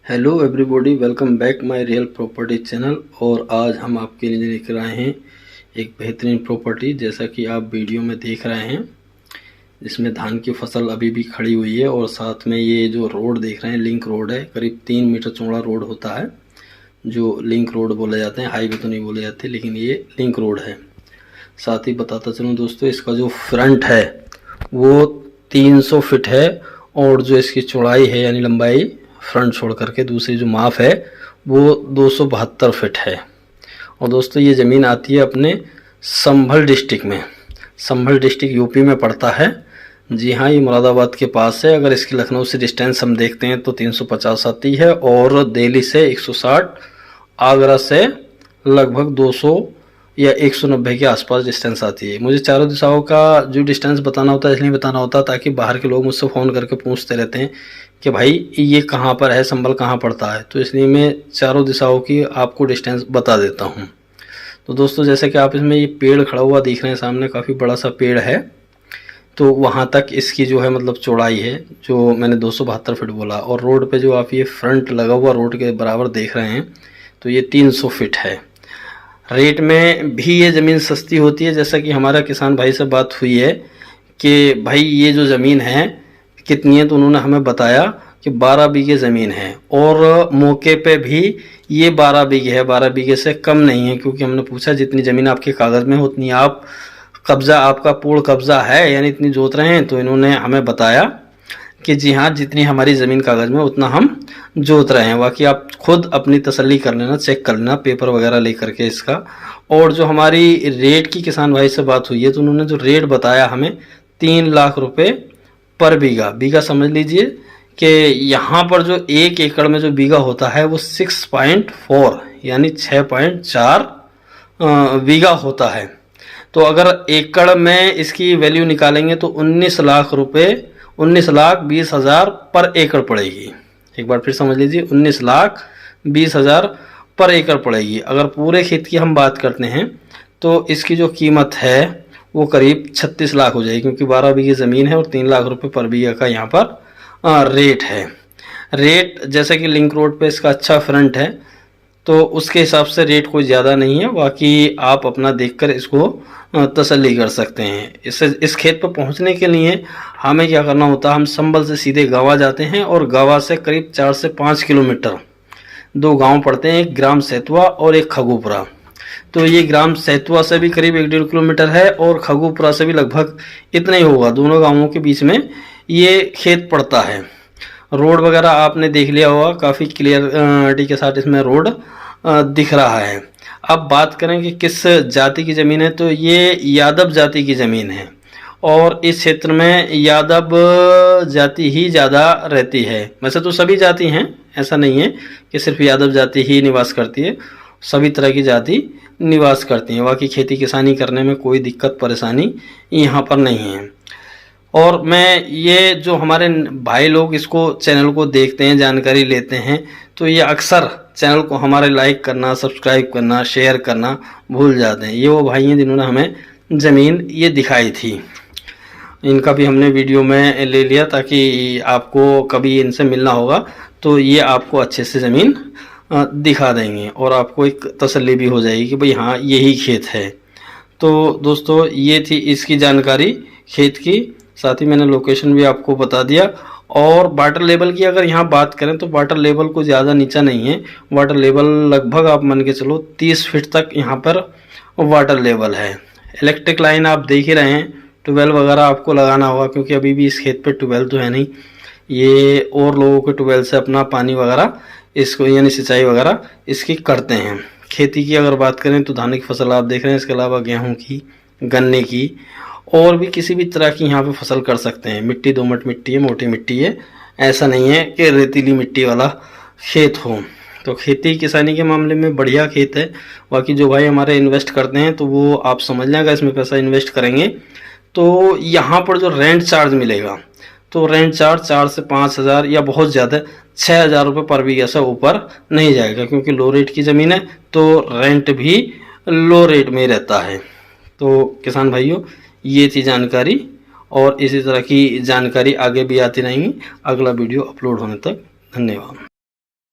Hello everybody, welcome back my real property channel. और आज हम आपके लिए लेकर आए हैं एक बेहतरीन प्रॉपर्टी, जैसा कि आप वीडियो में देख रहे हैं। इसमें धान की फसल अभी भी खड़ी हुई है और साथ में ये जो रोड देख रहे हैं लिंक रोड है। करीब 3 मीटर चौड़ा रोड होता है जो लिंक रोड बोले जाते हैं। हाईवे तो नहीं बोले जाते, लेकिन ये लिंक रोड है। साथ ही बताता चलूँ दोस्तों, इसका जो फ्रंट है वो 300 फीट है और जो इसकी चौड़ाई है यानी लंबाई फ्रंट छोड़ करके दूसरी जो माप है वो 272 फीट है। और दोस्तों ये ज़मीन आती है अपने संभल डिस्ट्रिक्ट में। संभल डिस्ट्रिक्ट यूपी में पड़ता है। जी हाँ, ये मुरादाबाद के पास है। अगर इसकी लखनऊ से डिस्टेंस हम देखते हैं तो 350 आती है और दिल्ली से 160, आगरा से लगभग 200 या 190 के आसपास डिस्टेंस आती है। मुझे चारों दिशाओं का जो डिस्टेंस बताना होता है इसलिए बताना होता है ताकि बाहर के लोग मुझसे फ़ोन करके पूछते रहते हैं कि भाई ये कहाँ पर है, संभल कहाँ पड़ता है। तो इसलिए मैं चारों दिशाओं की आपको डिस्टेंस बता देता हूँ। तो दोस्तों जैसे कि आप इसमें ये पेड़ खड़ा हुआ दिख रहे हैं सामने, काफ़ी बड़ा सा पेड़ है। तो वहाँ तक इसकी जो है मतलब चौड़ाई है, जो मैंने 272 फीट बोला। और रोड पे जो आप ये फ्रंट लगा हुआ रोड के बराबर देख रहे हैं तो ये 300 फीट है। रेट में भी ये ज़मीन सस्ती होती है। जैसा कि हमारा किसान भाई से बात हुई है कि भाई ये जो ज़मीन है कितनी है, तो उन्होंने हमें बताया कि 12 बीघे ज़मीन है और मौके पे भी ये 12 बीघे है, 12 बीघे से कम नहीं है। क्योंकि हमने पूछा जितनी ज़मीन आपके कागज़ में हो उतनी आप कब्ज़ा, आपका पूर्ण कब्ज़ा है यानी इतनी जोत रहे हैं। तो इन्होंने हमें बताया कि जी हाँ, जितनी हमारी ज़मीन कागज़ में उतना हम जोत रहे हैं। बाकी आप खुद अपनी तसल्ली कर लेना, चेक कर लेना पेपर वगैरह ले करके इसका। और जो हमारी रेट की किसान भाई से बात हुई है तो उन्होंने जो रेट बताया हमें 3 लाख रुपए पर बीघा। बीघा समझ लीजिए कि यहाँ पर जो 1 एकड़ में जो बीघा होता है वो 6.4 यानी 6.4 बीघा होता है। तो अगर एकड़ में इसकी वैल्यू निकालेंगे तो 19 लाख रुपए, 19,20,000 पर एकड़ पड़ेगी। एक बार फिर समझ लीजिए, 19,20,000 पर एकड़ पड़ेगी। अगर पूरे खेत की हम बात करते हैं तो इसकी जो कीमत है वो करीब 36 लाख हो जाएगी, क्योंकि 12 बीघे ज़मीन है और 3 लाख रुपए पर बीघा का यहाँ पर रेट है। रेट जैसे कि लिंक रोड पे इसका अच्छा फ्रंट है तो उसके हिसाब से रेट कोई ज़्यादा नहीं है। बाकी आप अपना देखकर इसको तसल्ली कर सकते हैं। इस खेत पर पहुंचने के लिए हमें क्या करना होता है, हम संभल से सीधे गावा जाते हैं और गावा से करीब 4 से 5 किलोमीटर 2 गांव पड़ते हैं, एक ग्राम सैतवा और एक खगूपुरा। तो ये ग्राम सैतवा से भी करीब 1-1.5 किलोमीटर है और खगूपुरा से भी लगभग इतना ही होगा। दोनों गांवों के बीच में ये खेत पड़ता है। रोड वगैरह आपने देख लिया होगा, काफ़ी क्लियरिटी के साथ इसमें रोड दिख रहा है। अब बात करें कि किस जाति की ज़मीन है, तो ये यादव जाति की ज़मीन है और इस क्षेत्र में यादव जाति ही ज़्यादा रहती है। वैसे तो सभी जाति हैं, ऐसा नहीं है कि सिर्फ यादव जाति ही निवास करती है, सभी तरह की जाति निवास करती हैं। बाकी खेती किसानी करने में कोई दिक्कत परेशानी यहाँ पर नहीं है। और मैं ये जो हमारे भाई लोग इसको चैनल को देखते हैं, जानकारी लेते हैं, तो ये अक्सर चैनल को हमारे लाइक करना, सब्सक्राइब करना, शेयर करना भूल जाते हैं। ये वो भाई हैं जिन्होंने हमें ज़मीन ये दिखाई थी। इनका भी हमने वीडियो में ले लिया ताकि आपको कभी इनसे मिलना होगा तो ये आपको अच्छे से ज़मीन दिखा देंगे और आपको एक तसल्ली भी हो जाएगी कि भाई हाँ यही खेत है। तो दोस्तों ये थी इसकी जानकारी खेत की। साथ ही मैंने लोकेशन भी आपको बता दिया। और वाटर लेवल की अगर यहाँ बात करें तो वाटर लेवल को ज़्यादा नीचा नहीं है। वाटर लेवल लगभग आप मान के चलो 30 फीट तक यहाँ पर वाटर लेवल है। इलेक्ट्रिक लाइन आप देख ही रहे हैं, ट्यूबवेल वगैरह आपको लगाना होगा क्योंकि अभी भी इस खेत पे ट्यूबवेल तो है नहीं। ये और लोगों के ट्यूबवेल से अपना पानी वगैरह इसको यानी सिंचाई वगैरह इसकी करते हैं। खेती की अगर बात करें तो धान की फसल आप देख रहे हैं, इसके अलावा गेहूँ की, गन्ने की और भी किसी भी तरह की यहाँ पे फसल कर सकते हैं। मिट्टी दोमट मिट्टी है, मोटी मिट्टी है, ऐसा नहीं है कि रेतीली मिट्टी वाला खेत हो। तो खेती किसानी के मामले में बढ़िया खेत है। बाकी जो भाई हमारे इन्वेस्ट करते हैं तो वो आप समझ लें, अगर इसमें पैसा इन्वेस्ट करेंगे तो यहाँ पर जो रेंट चार्ज मिलेगा तो रेंट चार्ज 4 से 5,000 या बहुत ज़्यादा 6,000 रुपये पर बीघा से ऊपर नहीं जाएगा, क्योंकि लो रेट की ज़मीन है तो रेंट भी लो रेट में रहता है। तो किसान भाइयों ये थी जानकारी और इसी तरह की जानकारी आगे भी आती रहेंगी। अगला वीडियो अपलोड होने तक धन्यवाद।